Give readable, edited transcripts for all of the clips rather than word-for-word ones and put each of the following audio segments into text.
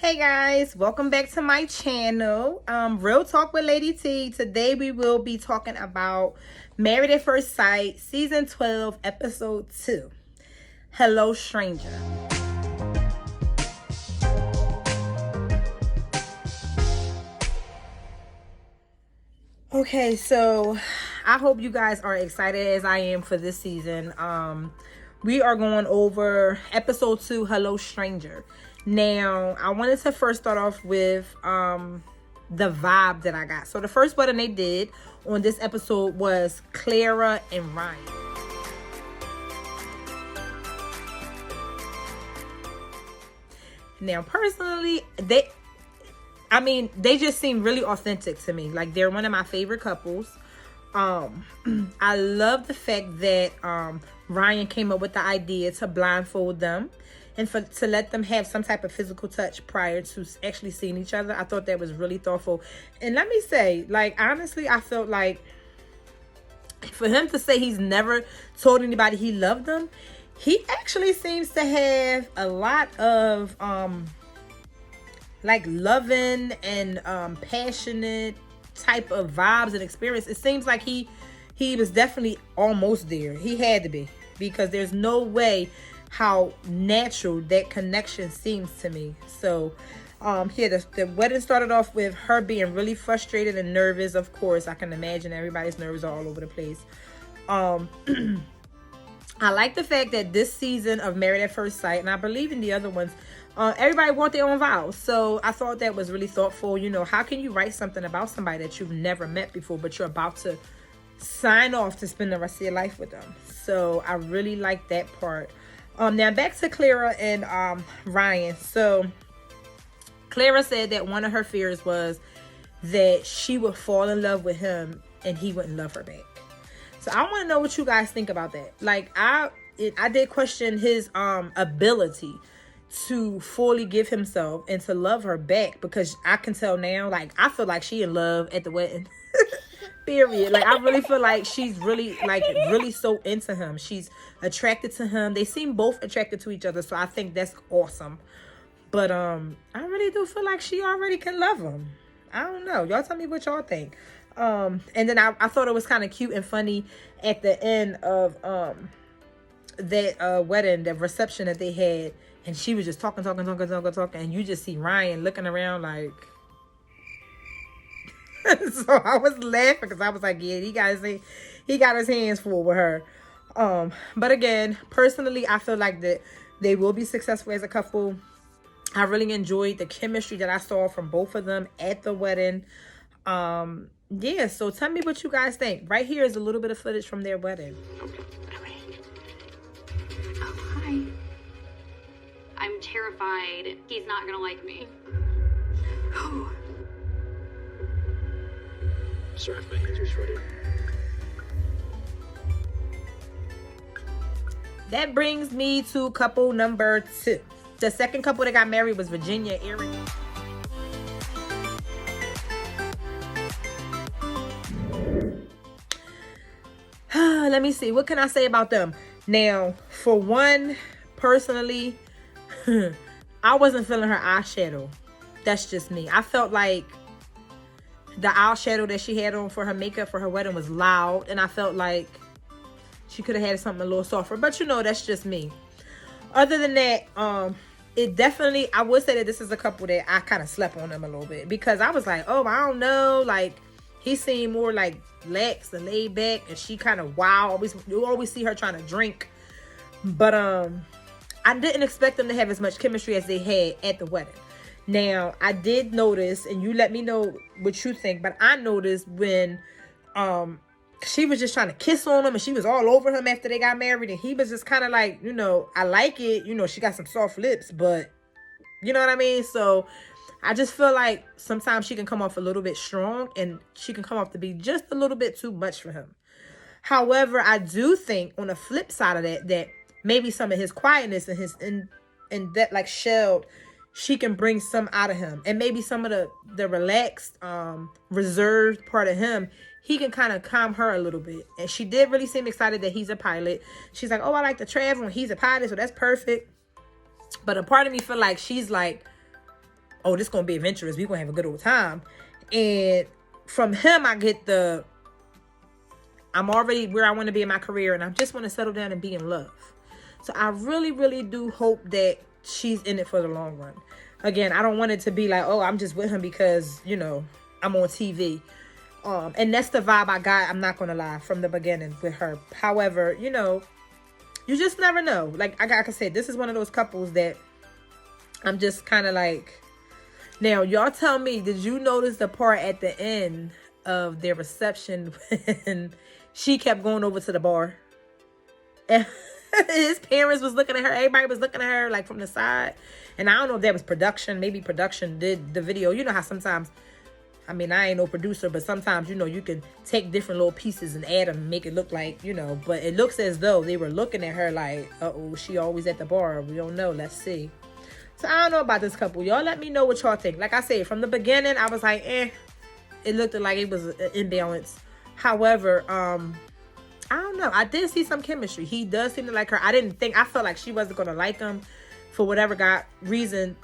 Hey guys, welcome back to my channel. Real Talk with Ladie-T. Today we will be talking about Married at First Sight, Season 12, Episode 2. Hello, Stranger. Okay, so I hope you guys are excited as I am for this season. We are going over Episode 2, Hello, Stranger. Now, I wanted to first start off with the vibe that I got. So the first wedding they did on this episode was Clara and Ryan. Now, personally, they just seem really authentic to me. Like, they're one of my favorite couples. I love the fact that Ryan came up with the idea to blindfold them and to let them have some type of physical touch prior to actually seeing each other. I thought that was really thoughtful. And let me say, like, honestly, I felt like for him to say he's never told anybody he loved them, he actually seems to have a lot of like loving and passionate type of vibes and experience. It seems like he was definitely almost there. He had to be, because there's no way how natural that connection seems to me. So here the wedding started off with her being really frustrated and nervous. Of course, I can imagine everybody's nerves are all over the place. I like the fact that this season of Married at First Sight, and I believe in the other ones, everybody want their own vows. So I thought that was really thoughtful. You know, how can you write something about somebody that you've never met before, but you're about to sign off to spend the rest of your life with them? So I really like that part. Now back to Clara and Ryan. So Clara said that one of her fears was that she would fall in love with him and he wouldn't love her back. So I want to know what you guys think about that. Like, I did question his ability to fully give himself and to love her back, because I can tell now, like, I feel like she in love at the wedding. Period. Like, I really feel like she's really so into him. She's attracted to him. They seem both attracted to each other, so I think that's awesome. But I really do feel like she already can love him. I don't know. Y'all tell me what y'all think. And then I thought it was kind of cute and funny at the end of that wedding, the reception that they had, and she was just talking, and you just see Ryan looking around like. So I was laughing because I was like, yeah, he got his hands full with her. But again, personally, I feel like that they will be successful as a couple. I really enjoyed the chemistry that I saw from both of them at the wedding. Yeah, so tell me what you guys think. Right here is a little bit of footage from their wedding. Oh, hi. I'm terrified he's not gonna like me. Sorry if my hands are sweaty. That brings me to couple number 2. The second couple that got married was Virginia and Eric. Let me see. What can I say about them? Now, for one, personally, I wasn't feeling her eyeshadow. That's just me. I felt like the eyeshadow that she had on for her makeup for her wedding was loud, and I felt like she could have had something a little softer. But you know, that's just me. Other than that, it definitely, I would say that this is a couple that I kind of slept on them a little bit, because I was like, oh, I don't know, like, he seemed more like lax and laid back, and she kind of you always see her trying to drink. But I didn't expect them to have as much chemistry as they had at the wedding. Now, I did notice, and you let me know what you think, but I noticed when she was just trying to kiss on him, and she was all over him after they got married, and he was just kind of like, you know, I like it, you know, she got some soft lips, but you know what I mean? So I just feel like sometimes she can come off a little bit strong, and she can come off to be just a little bit too much for him. However, I do think on the flip side of that maybe some of his quietness and his and that like shelled, she can bring some out of him, and maybe some of the relaxed, reserved part of him, he can kind of calm her a little bit. And she did really seem excited that he's a pilot. She's like, oh, I like to travel, and he's a pilot, so that's perfect. But a part of me feel like she's like, oh, this gonna be adventurous. We gonna have a good old time. And from him, I get I'm already where I want to be in my career, and I just want to settle down and be in love. So I really, really do hope that she's in it for the long run. Again, I don't want it to be like, oh, I'm just with him because, you know, I'm on TV. And that's the vibe I got, I'm not going to lie, from the beginning with her. However, you know, you just never know. Like I said, this is one of those couples that I'm just kind of like... Now, y'all tell me, did you notice the part at the end of their reception when she kept going over to the bar? And his parents was looking at her. Everybody was looking at her like from the side. And I don't know if that was production. Maybe production did the video. You know how sometimes, I mean, I ain't no producer, but sometimes, you know, you can take different little pieces and add them and make it look like, you know. But it looks as though they were looking at her like, uh-oh, she always at the bar. We don't know. Let's see. So I don't know about this couple. Y'all let me know what y'all think. Like I said, from the beginning, I was like, it looked like it was an imbalance. However, I don't know. I did see some chemistry. He does seem to like her. I felt like she wasn't going to like him for whatever reason.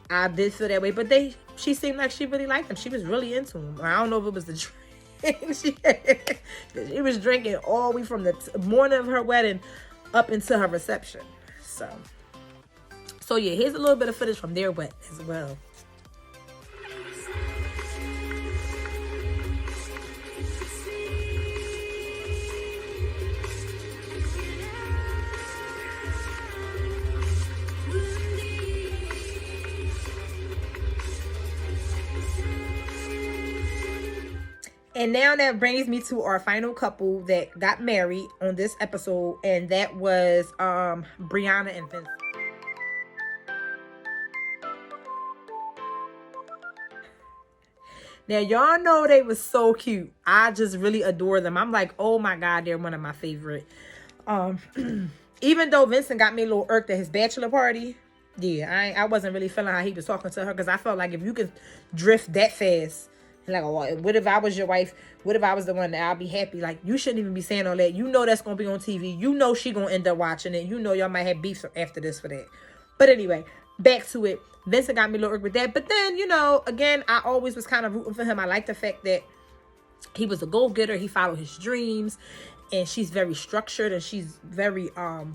I did feel that way. But she seemed like she really liked him. She was really into him. I don't know if it was the drink. She was drinking all the way from the morning of her wedding up until her reception. So yeah, here's a little bit of footage from their wedding as well. And now that brings me to our final couple that got married on this episode, and that was Brianna and Vincent. Now, y'all know they was so cute. I just really adore them. I'm like, oh my God, they're one of my favorite. Even though Vincent got me a little irked at his bachelor party, yeah, I wasn't really feeling how he was talking to her, because I felt like if you could drift that fast, like, oh, what if I was your wife? What if I was the one that I'll be happy? Like, you shouldn't even be saying all that. You know that's going to be on TV. You know she going to end up watching it. You know y'all might have beef after this for that. But anyway, back to it. Vincent got me a little irked with that. But then, you know, again, I always was kind of rooting for him. I like the fact that he was a go-getter. He followed his dreams. And she's very structured and she's very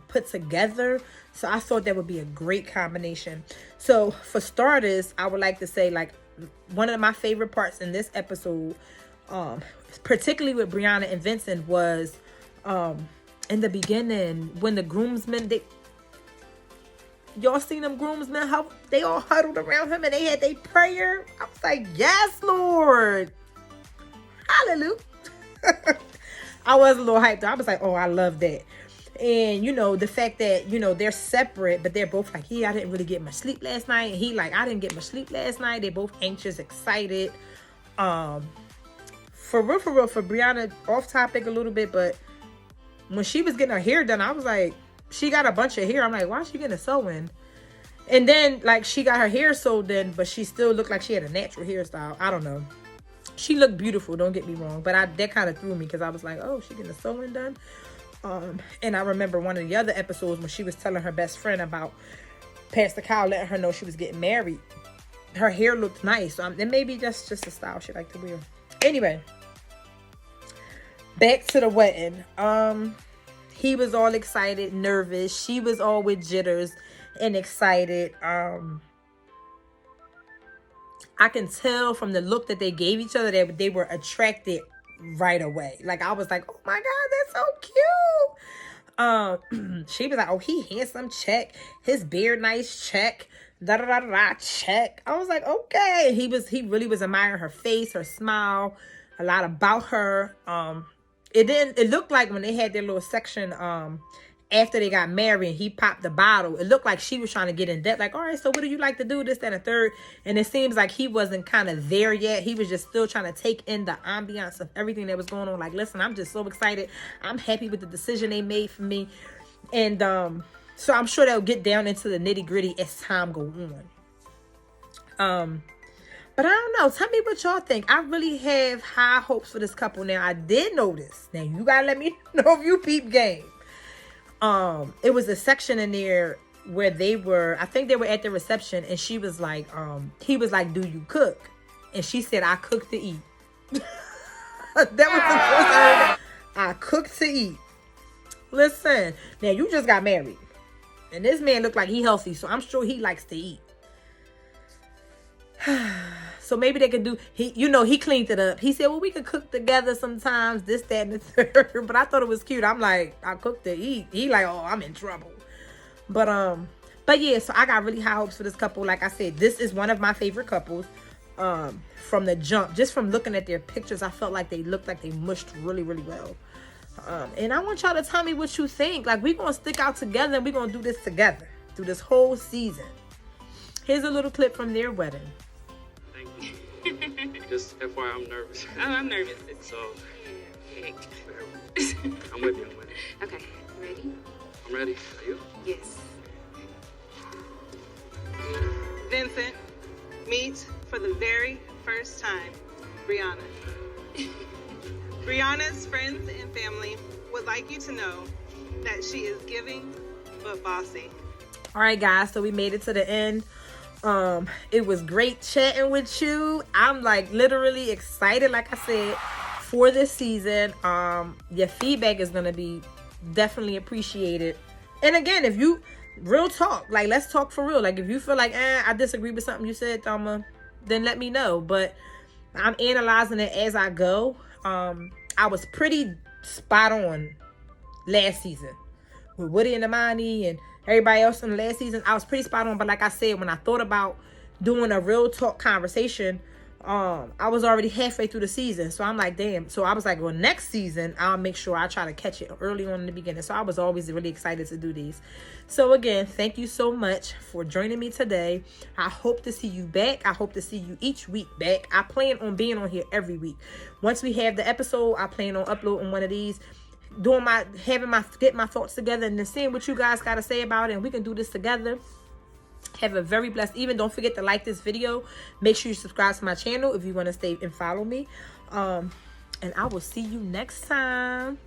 put together. So I thought that would be a great combination. So for starters, I would like to say, like, one of my favorite parts in this episode, particularly with Brianna and Vincent, was in the beginning when the groomsmen, y'all seen them groomsmen, how they all huddled around him and they had their prayer. I was like, yes, Lord. Hallelujah. I was a little hyped. I was like, oh, I love that. And, you know, the fact that, you know, they're separate, but they're both like, yeah, I didn't really get much sleep last night. And he like, I didn't get much sleep last night. They're both anxious, excited. For real, for Brianna, off topic a little bit, but when she was getting her hair done, I was like, she got a bunch of hair. I'm like, why is she getting a sew-in? And then, like, she got her hair sewed in, but she still looked like she had a natural hairstyle. I don't know. She looked beautiful, don't get me wrong. But that kind of threw me because I was like, oh, she getting a sewing done? And I remember one of the other episodes when she was telling her best friend about Pastor Kyle letting her know she was getting married. Her hair looked nice. So it may be just a style she liked to wear. Anyway, back to the wedding. He was all excited, nervous. She was all with jitters and excited. I can tell from the look that they gave each other that they were attracted right away. Like, I was like, oh my God, that's so cute. She was like, oh, he handsome, check. His beard nice, check. Da da da da, check. I was like, okay. He really was admiring her face, her smile, a lot about her. It looked like when they had their little section after they got married and he popped the bottle, it looked like she was trying to get in depth, like, all right, so what do you like to do, this, that, and the third. And it seems like he wasn't kind of there yet. He was just still trying to take in the ambiance of everything that was going on. Like, listen, I'm just so excited. I'm happy with the decision they made for me. And so I'm sure they'll get down into the nitty gritty as time go on. But I don't know. Tell me what y'all think. I really have high hopes for this couple. Now, I did notice. Now, you gotta let me know if you peep game. It was a section in there, where I think they were at the reception, and she was like, he was like, do you cook? And she said, I cook to eat. That was the first I heard. I cook to eat. Listen, now you just got married. And this man looked like he healthy, so I'm sure he likes to eat. So maybe they could do, he cleaned it up. He said, well, we could cook together sometimes, this, that, and the third. But I thought it was cute. I'm like, I cook to eat. He like, oh, I'm in trouble. But yeah, so I got really high hopes for this couple. Like I said, this is one of my favorite couples. From the jump, just from looking at their pictures, I felt like they looked like they mushed really, really well. And I want y'all to tell me what you think. Like, we're going to stick out together and we're going to do this together through this whole season. Here's a little clip from their wedding. Thank you. Just FYI, I'm nervous. Oh, I'm nervous. So, Okay. I'm with you. Okay, ready? I'm ready. Are you? Yes. Vincent, meet for the very first time, Brianna. Brianna's friends and family would like you to know that she is giving but bossy. All right, guys, so we made it to the end. It was great chatting with you. I'm like literally excited, like I said, for this season. Your feedback is gonna be definitely appreciated. And again, if you real talk, like, let's talk for real. Like, if you feel like I disagree with something you said, Thelma, then let me know. But I'm analyzing it as I go. I was pretty spot on last season with Woody and Imani and everybody else in the last season. I was pretty spot on. But like I said, when I thought about doing a real talk conversation, I was already halfway through the season. So I'm like, damn. So I was like, well, next season, I'll make sure I try to catch it early on in the beginning. So I was always really excited to do these. So again, thank you so much for joining me today. I hope to see you back. I hope to see you each week back. I plan on being on here every week. Once we have the episode, I plan on uploading one of these, getting my thoughts together and then seeing what you guys got to say about it. And we can do this together. Have a very blessed evening. Don't forget to like this video. Make sure you subscribe to my channel if you want to stay and follow me. And I will see you next time.